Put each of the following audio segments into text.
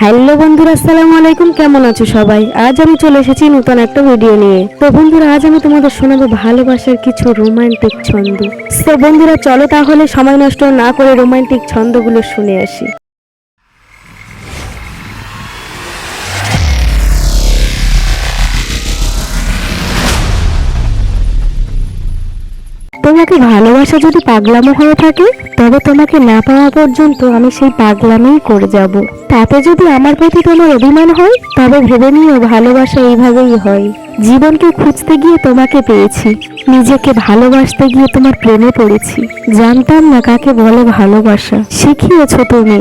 Hello বন্ধুরা, আসসালামু আলাইকুম। কেমন আছো সবাই? আজ আমি চলে এসেছি নতুন একটা ভিডিও নিয়ে। তো বন্ধুরা, আজ আমি তোমাদের শোনাবো ভালোবাসার কিছু রোমান্টিক ছন্দ। তো বন্ধুরা, চলো তাহলে সময় নষ্ট না করে রোমান্টিক ছন্দগুলো শুনে আসি। তোমাকে ভালোবাসা যদি পাগলামো হয়ে থাকে, তবে তোমাকে না পাওয়া পর্যন্ত আমি সেই পাগলামিই করে যাব। তাতে যদি আমার প্রতি তোমার অভিমান হয়, তবে ভেবে নিও ভালোবাসা এইভাবেই হয়। জীবনকে খুঁজতে গিয়ে তোমাকে পেয়েছি, নিজেকে ভালোবাসতে গিয়ে তোমার প্রেমে পড়েছি। জানতাম না কাকে বলে ভালোবাসা, শিখিয়েছো তুমি।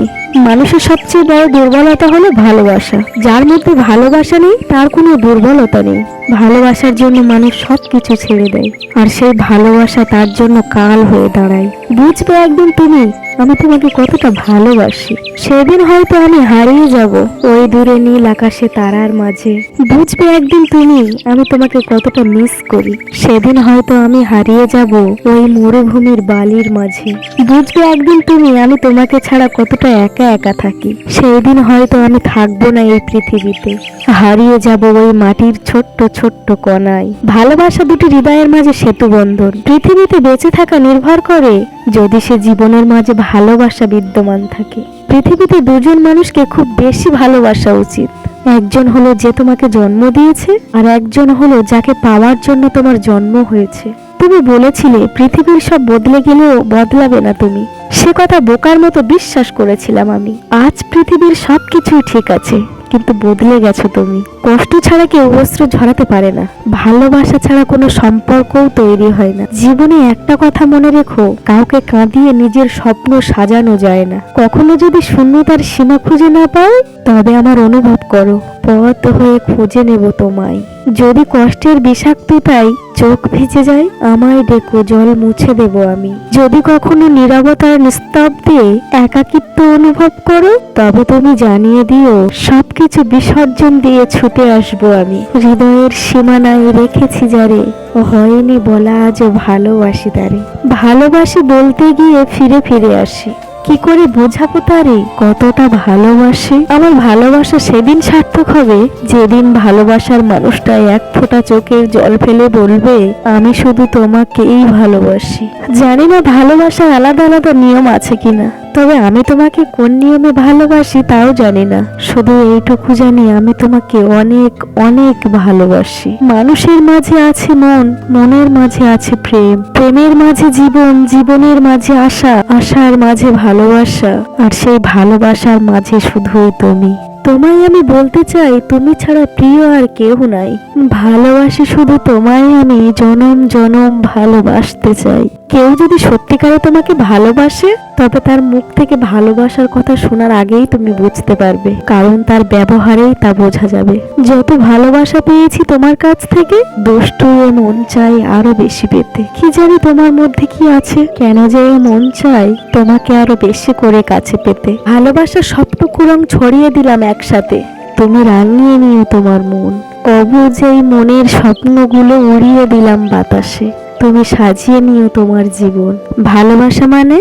মানুষের সবচেয়ে বড় দুর্বলতা হলো ভালোবাসা। যার মধ্যে ভালোবাসা নেই তার কোনো দুর্বলতা নেই। ভালোবাসার জন্য মানুষ সবকিছু ছেড়ে দেয়, আর সেই ভালোবাসা তার জন্য কাল হয়ে দাঁড়ায়। বুঝবে একদিন তুমি আমি তোমাকে কতটা ভালোবাসি। সেদিন হয়তো আমি হারিয়ে যাব ওই দূরে নীল আকাশে তারার মাঝে। বুঝবে একদিন তুমি আমি তোমাকে কতটা মিস করি। সেদিন হয়তো আমি হারিয়ে যাব ওই মরুভূমির বালির মাঝে। বুঝবে একদিন তুমি আমি তোমাকে ছাড়া কতটা একা একা থাকি। সেই দিন হয়তো আমি থাকবো না এই পৃথিবীতে, হারিয়ে যাব ওই মাটির ছোট্ট ছোট্ট কণায়। ভালোবাসা দুটি হৃদয়ের মাঝে সেতু বন্ধন। পৃথিবীতে বেঁচে থাকা নির্ভর করে যদি সে জীবনের মাঝে ভালোবাসা বিদ্যমান থাকে। পৃথিবীতে দুজন মানুষকে খুব বেশি ভালোবাসা উচিত। একজন হলো যে তোমাকে জন্ম দিয়েছে, আর একজন হলো যাকে পাওয়ার জন্য তোমার জন্ম হয়েছে। তুমি বলেছিলে পৃথিবীর সব বদলে গেলেও বদলাবে না তুমি। সে কথা বোকার মতো বিশ্বাস করেছিলাম আমি। আজ পৃথিবীর সবকিছুই ঠিক আছে, কিন্তু বদলে গেছো তুমি। কষ্ট ছাড়া কেউ অস্ত্র ঝরাতে পারে না, ভালোবাসা ছাড়া কোনো সম্পর্কও তৈরি হয় না। জীবনে একটা কথা মনে রেখো, কাউকে কাঁদিয়ে নিজের স্বপ্ন সাজানো যায় না। কখনো যদি শূন্যতার সীমা খুঁজে না পাও, তবে আমার অনুভব করো পথ হয়ে খুঁজে নেব তোমায়। যদি কষ্টের বিষাক্ততায় চোখ ভিজে যায়, আমায় ডেকো, জল মুছে দেব আমি। যদি কখনো নীরবতার নিস্তব্ধে একাকিত্ব অনুভব করো, তবে তুমি জানিয়ে দিও সবকিছু বিসর্জন দিয়ে ছুটে আসবো আমি। হৃদয়ের সীমানায় রেখেছি যারে, হয়নি বলা আজও ভালোবাসি তারে। ভালোবাসি বলতে গিয়ে ফিরে ফিরে আসি, কি করে বোঝাবো তারে কতটা ভালোবাসি। আমার ভালোবাসা সেদিন সার্থক হবে যেদিন ভালোবাসার মানুষটা এক ফোঁটা চোখের জল ফেলে বলবে আমি শুধু তোমাকেই ভালোবাসি। জানি না ভালোবাসার আলাদা আলাদা নিয়ম আছে কিনা, তবে আমি তোমাকে কোন নিয়মে ভালোবাসি তাও জানি না। শুধু এইটুকু জানি আমি তোমাকে অনেক অনেক ভালোবাসি। মানুষের মাঝে আছে মন, মনের মাঝে আছে প্রেম, প্রেমের মাঝে জীবন, জীবনের মাঝে আশা, আশার মাঝে ভালোবাসা, আর সেই ভালোবাসার মাঝে শুধুই তুমি। তোমায় আমি বলতে চাই তুমি ছাড়া প্রিয় আর কেউ নাই। ভালোবাসি শুধু তোমায় আমি, জনম জনম ভালোবাসতে চাই। কেউ যদি সত্যিকারে তোমাকে ভালোবাসে, তবে তার মুখ থেকে ভালোবাসার কথা শোনার আগেই তুমি বুঝতে পারবে, কারণ তার ব্যবহারেই তা বোঝা যাবে। যত ভালোবাসা পেয়েছি তোমার কাছ থেকে, দুষ্টু এ মন চাই আরো বেশি পেতে। কি জানি তোমার মধ্যে কি আছে, কেন যে এ মন চাই তোমাকে আরো বেশি করে কাছে পেতে। ভালোবাসার সবটুকু রং ছড়িয়ে দিলাম একসাথে, তুমি রাঙিয়ে নিও তোমার মন। অবুঝ এই মনের স্বপ্নগুলো উড়িয়ে দিলাম বাতাসে, তুমি সাজিয়ে নিও তোমার জীবন। ভালোবাসা মানে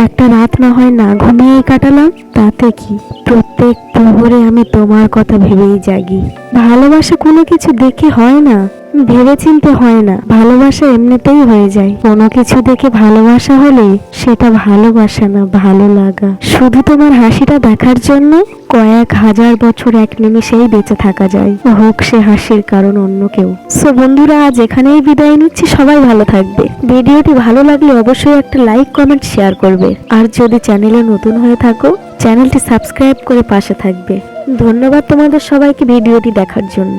একটা রাত না হয় না ঘুমিয়েই কাটালাম, তাতে কি, প্রত্যেক প্রহরে আমি তোমার কথা ভেবেই জাগি। ভালোবাসা কোনো কিছু দেখে হয় না, ভেবে চিনতে হয় না, ভালোবাসা এমনিতেই হয়ে যায়। কোনো কিছু দেখে ভালোবাসা হলে সেটা ভালোবাসা না, ভালো লাগা। শুধু তোমার হাসিটা দেখার জন্য কয়েক হাজার বছর এক নিমিষেই বেঁচে থাকা যায়, হোক সে হাসির কারণ অন্য কেউ। সো বন্ধুরা, আজ এখানেই বিদায় নিচ্ছি। সবাই ভালো থাকবে। ভিডিওটি ভালো লাগলে অবশ্যই একটা লাইক, কমেন্ট, শেয়ার করবে। আর যদি চ্যানেলে নতুন হয়ে থাকো, চ্যানেলটি সাবস্ক্রাইব করে পাশে থাকবে। ধন্যবাদ তোমাদের সবাইকে ভিডিওটি দেখার জন্য।